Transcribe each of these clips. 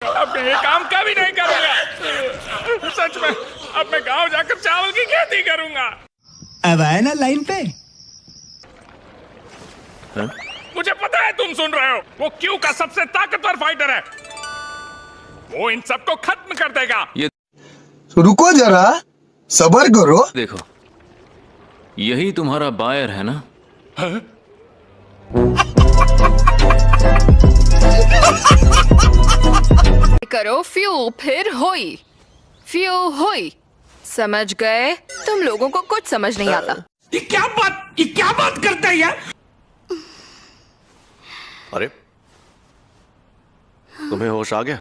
अब मैं ये काम कभी नहीं करूंगा। सच में अब मैं गांव जाकर चावल की खेती करूंगा। अब आए ना लाइन पे। मुझे पता है तुम सुन रहे हो। वो क्यू का सबसे ताकतवर फाइटर है। वो इन सबको खत्म कर देगा। ये रुको जरा, सब्र करो। देखो, यही तुम्हारा बायर है ना? करो फ्यू फिर होई, फ्यू होई। समझ गए? तुम लोगों को कुछ समझ नहीं आता। ये क्या बात करता है यार? अरे तुम्हें होश आ गया?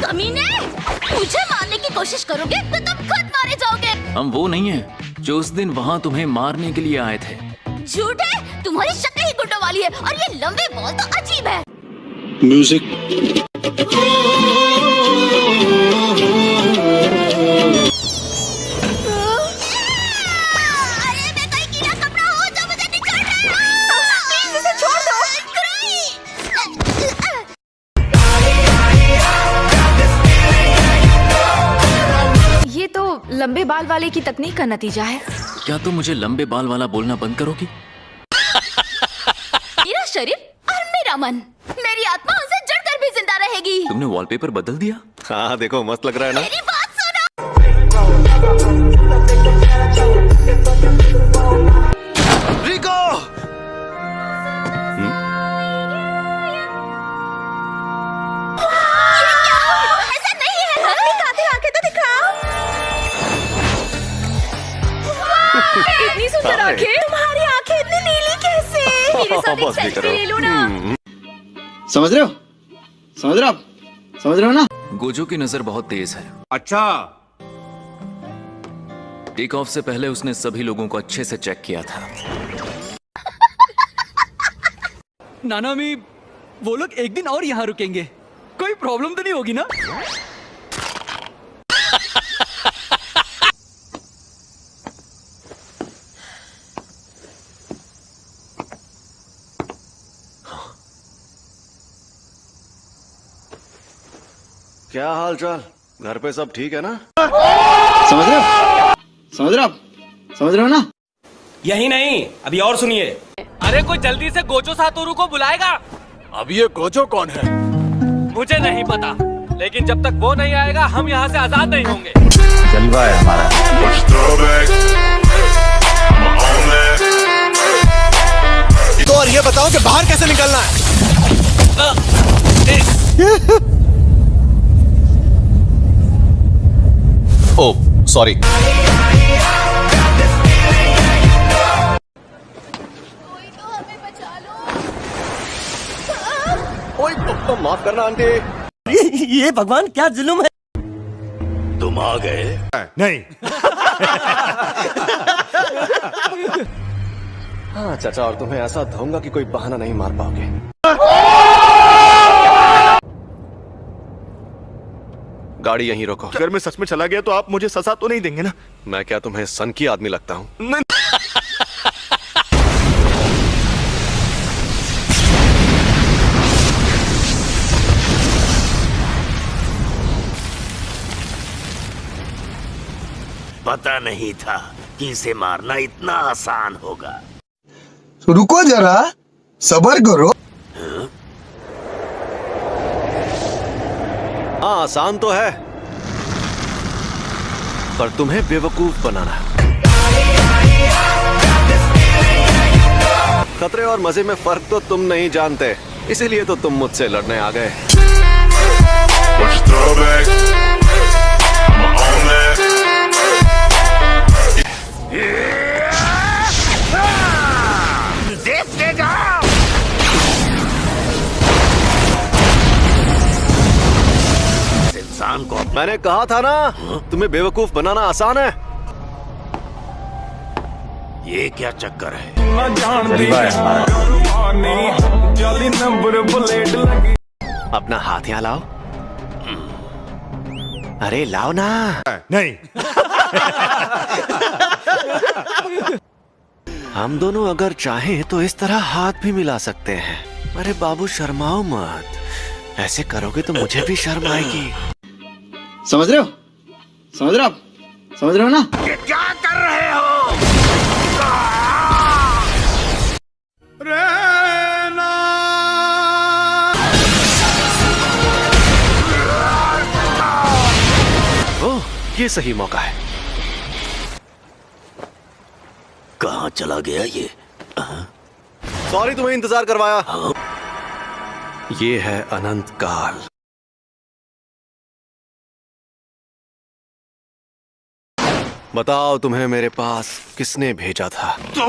कमीने, मुझे मारने की कोशिश करोगे तो तुम खुद मारे जाओगे। हम वो नहीं है जो उस दिन वहाँ तुम्हें मारने के लिए आए थे। झूठ है, तुम्हारी शक्ल ही गुंडों वाली है और ये लंबे बॉल तो अजीब है। म्यूजिक। अरे मैं कोई कीड़ा कपड़ा हूँ जो मुझे निकाल रहा है। प्लीज इसे छोड़ दो। ये तो लंबे बाल वाले की तकनीक का नतीजा है। क्या तुम मुझे लंबे बाल वाला बोलना बंद करोगी? मेरा शरीर और मेरा मन, मेरी आत्मा उनसे जुड़कर भी जिंदा रहेगी। तुमने वॉलपेपर बदल दिया? हाँ देखो, मस्त लग रहा है ना? मेरी बात सुनो। रिको! ऐसा नहीं है। अपनी कातिल आंखें तो दिखाओ। इतनी सुंदर आंखें। तुम्हारी आंखें इतनी नीली कैसे? मेरे साथ एक बस भी सेल्फी करो। ले लो ना। समझ रहे हो? समझ रहे हो आप? समझ रहे हो ना? गोजो की नजर बहुत तेज है। अच्छा, टेक ऑफ से पहले उसने सभी लोगों को अच्छे से चेक किया था। नानामी, वो लोग एक दिन और यहाँ रुकेंगे। कोई प्रॉब्लम तो नहीं होगी ना? क्या हाल चाल? घर पे सब ठीक है ना? समझ रहे हो? समझ रहे हो आप? समझ रहे हो ना? यही नहीं, अभी और सुनिए। अरे कोई जल्दी से गोजो सातोरू को बुलाएगा। अब ये गोजो कौन है? मुझे नहीं पता, लेकिन जब तक वो नहीं आएगा हम यहाँ से आजाद नहीं होंगे। जलवा है हमारा। तो और ये बताओ कि बाहर कैसे निकलना है? ओ सॉरी। ओए तो माफ करना आंटी। ये भगवान क्या जुल्म है। तुम आ गए? नहीं। हाँ चाचा, और तुम्हें ऐसा धोऊंगा कि कोई बहाना नहीं मार पाओगे। गाड़ी यहीं रोको। अगर मैं सच में चला गया तो आप मुझे सजा तो नहीं देंगे ना? मैं क्या तुम्हें सन की आदमी लगता हूँ? नहीं। पता नहीं था कि इसे मारना इतना आसान होगा। रुको जरा, सब्र करो। हाँ आसान तो है, पर तुम्हें बेवकूफ बनाना है। खतरे और मजे में फर्क तो तुम नहीं जानते, इसीलिए तो तुम मुझसे लड़ने आ गए। देखते जाओ। इंसान को मैंने कहा था ना, तुम्हें बेवकूफ बनाना आसान है। ये क्या चक्कर है? अपना हाथ यहाँ लाओ। अरे लाओ ना। नहीं। हम दोनों अगर चाहें तो इस तरह हाथ भी मिला सकते हैं। अरे बाबू शर्माओ मत, ऐसे करोगे तो मुझे भी शर्म आएगी। समझ रहे हो? समझ रहे हो आप? समझ रहे हो ना? ये क्या कर रहे हो? ओह, ये सही मौका है। कहाँ चला गया ये? सॉरी तुम्हें इंतजार करवाया। ये है अनंत काल। बताओ तुम्हें मेरे पास किसने भेजा था? तू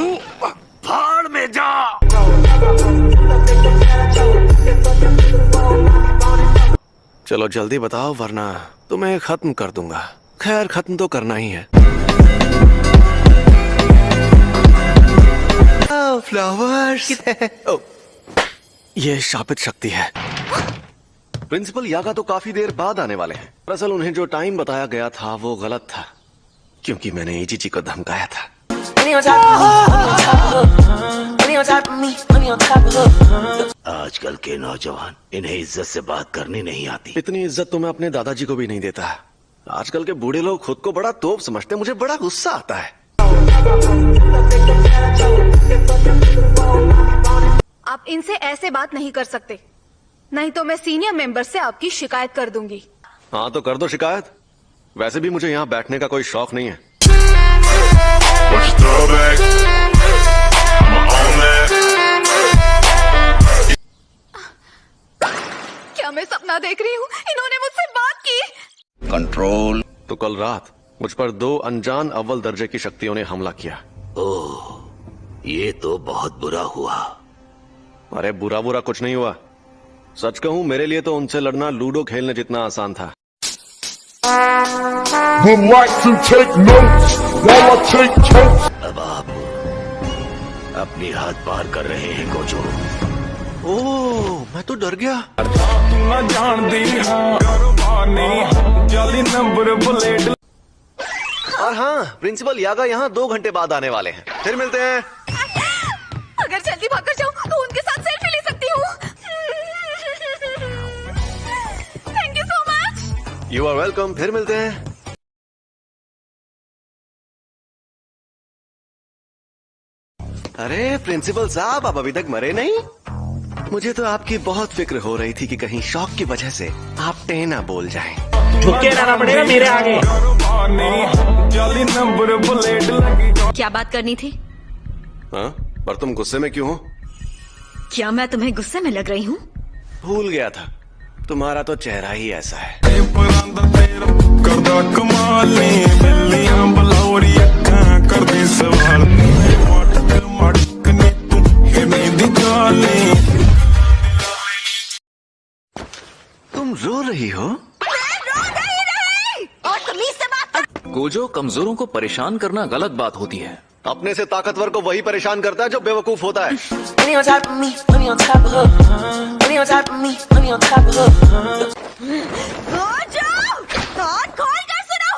भाड़ में जा। चलो जल्दी बताओ वरना तुम्हें खत्म कर दूंगा। खैर खत्म तो करना ही है। फ्लावर्स। ये शापित शक्ति है। प्रिंसिपल यागा तो काफी देर बाद आने वाले हैं। दरअसल उन्हें जो टाइम बताया गया था वो गलत था, क्योंकि मैंने एजीजी को धमकाया था। आजकल के नौजवान इन्हें इज्जत से बात करनी नहीं आती। इतनी इज्जत तो मैं अपने दादाजी को भी नहीं देता। आजकल के बूढ़े लोग खुद को बड़ा तोप समझते, मुझे बड़ा गुस्सा आता है। आप इनसे ऐसे बात नहीं कर सकते, नहीं तो मैं सीनियर मेंबर से आपकी शिकायत कर दूंगी। हाँ तो कर दो शिकायत। वैसे भी मुझे यहाँ बैठने का कोई शौक नहीं है। क्या मैं सपना देख रही हूँ? इन्होंने मुझसे बात की। कंट्रोल। तो कल रात मुझ पर 2 अनजान अव्वल दर्जे की शक्तियों ने हमला किया। ओह, ये तो बहुत बुरा हुआ। अरे बुरा बुरा कुछ नहीं हुआ। सच कहूँ मेरे लिए तो उनसे लड़ना लूडो खेलने जितना आसान था। Would like to take notes while I take totes. अब आप अपनी हाथ पार कर रहे हैं गोजो। ओह, मैं तो डर गया। और हाँ, प्रिंसिपल यागा यहाँ 2 घंटे बाद आने वाले हैं। फिर मिलते हैं। अगर जल्दी भाग कर जाऊँ तो उनके साथ सेल्फी ले सकती हूँ। Thank you so much. You are welcome. फिर मिलते हैं। अरे प्रिंसिपल साहब, आप अभी तक मरे नहीं? मुझे तो आपकी बहुत फिक्र हो रही थी कि कहीं शौक की वजह से आप टेना बोल जाएं। झुके रहना पड़ेगा मेरे आगे। क्या बात करनी थी? हाँ, पर तुम गुस्से में क्यों हो? क्या मैं तुम्हें गुस्से में लग रही हूँ? भूल गया था, तुम्हारा तो चेहरा ही ऐसा है। तुम रो रही हो? और तमीज से बात कर। गोजो, कमजोरों को परेशान करना गलत बात होती है। अपने से ताकतवर को वही परेशान करता है जो बेवकूफ होता है। कान खोल कर सुनो।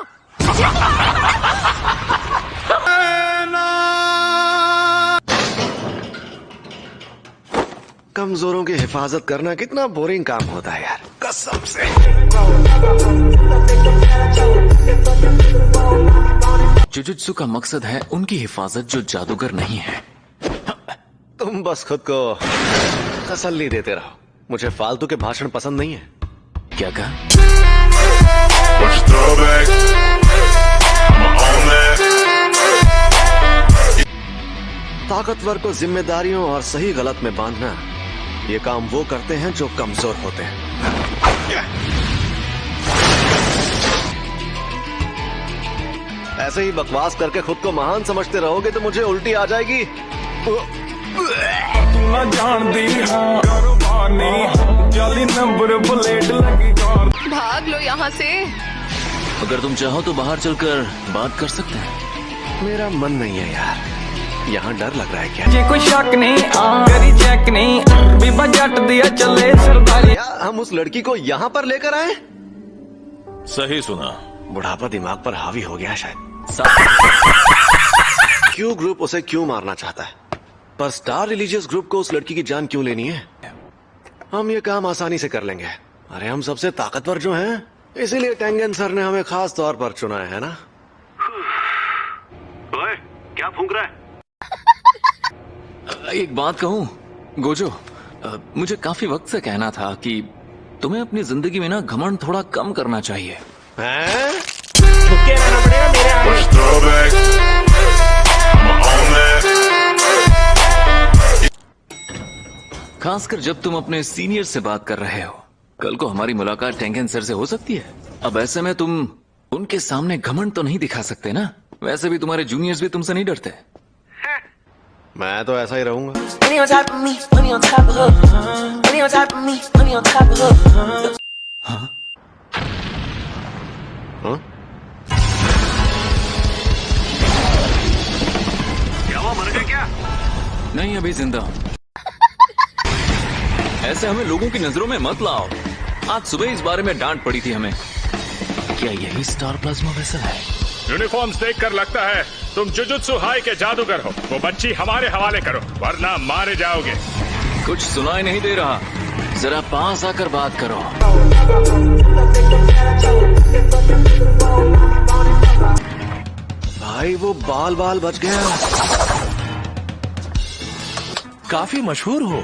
कमजोरों की हिफाजत करना कितना बोरिंग काम होता है यार, कसम से। जुजुत्सु का मकसद है उनकी हिफाजत जो जादूगर नहीं है। तुम बस खुद को तसल्ली देते रहो। मुझे फालतू के भाषण पसंद नहीं है। क्या कहा? ताकतवर को जिम्मेदारियों और सही गलत में बांधना, ये काम वो करते हैं जो कमजोर होते हैं। ऐसे ही बकवास करके खुद को महान समझते रहोगे तो मुझे उल्टी आ जाएगी। भाग लो यहाँ से। अगर तुम चाहो तो बाहर चलकर बात कर सकते हैं। मेरा मन नहीं है यार, यहाँ डर लग रहा है क्या? ये कोई शक नहीं, तेरी चेक नहीं, बीबा जट दिया चले सरदारी। क्या हम उस लड़की को यहाँ पर लेकर आए? सही सुना। बुढ़ापा दिमाग पर हावी हो गया शायद। क्यू ग्रुप उसे क्यों मारना चाहता है, पर स्टार रिलीजियस ग्रुप को उस लड़की की जान क्यों लेनी है? हम ये काम आसानी से कर लेंगे। अरे हम सबसे ताकतवर जो हैं, इसीलिए टेंगन सर ने हमें खास तौर पर चुना है ना? ओए, क्या फूंक रहा है? एक बात कहूँ गोजो, मुझे काफी वक्त से कहना था कि तुम्हें अपनी जिंदगी में ना घमंड थोड़ा कम करना चाहिए। हैं? झुक के रहना पड़ेगा मेरे आगे। खासकर जब तुम अपने सीनियर से बात कर रहे हो। कल को हमारी मुलाकात टेंगन सर से हो सकती है। अब ऐसे में तुम उनके सामने घमंड तो नहीं दिखा सकते ना। वैसे भी तुम्हारे जूनियर्स भी तुमसे नहीं डरते। मैं तो ऐसा ही रहूंगा। हाँ? हाँ? क्या हुआ, मर गए क्या? नहीं, अभी जिंदा हूं। ऐसे हमें लोगों की नजरों में मत लाओ। आज सुबह इस बारे में डांट पड़ी थी हमें। क्या यही स्टार प्लाज्मा वेसल है? यूनिफॉर्म्स देखकर लगता है तुम जुजुत्सु हाई के जादूगर हो। वो बच्ची हमारे हवाले करो वरना मारे जाओगे। कुछ सुनाई नहीं दे रहा, जरा पास आकर बात करो। भाई वो बाल बाल बच गया। काफी मशहूर हो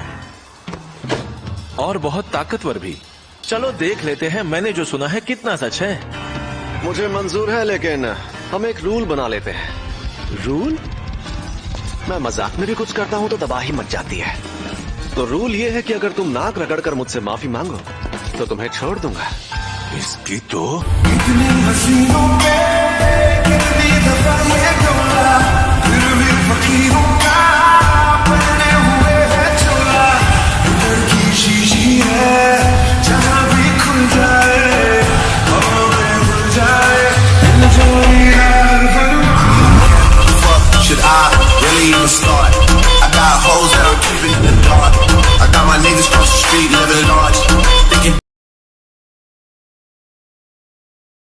और बहुत ताकतवर भी। चलो देख लेते हैं मैंने जो सुना है कितना सच है। मुझे मंजूर है, लेकिन हम एक रूल बना लेते हैं। रूल? मैं मजाक में भी कुछ करता हूं तो तबाही मच जाती है। तो रूल ये है कि अगर तुम नाक रगड़कर मुझसे माफी मांगो तो तुम्हें छोड़ दूंगा। इसकी तो Should I really even start?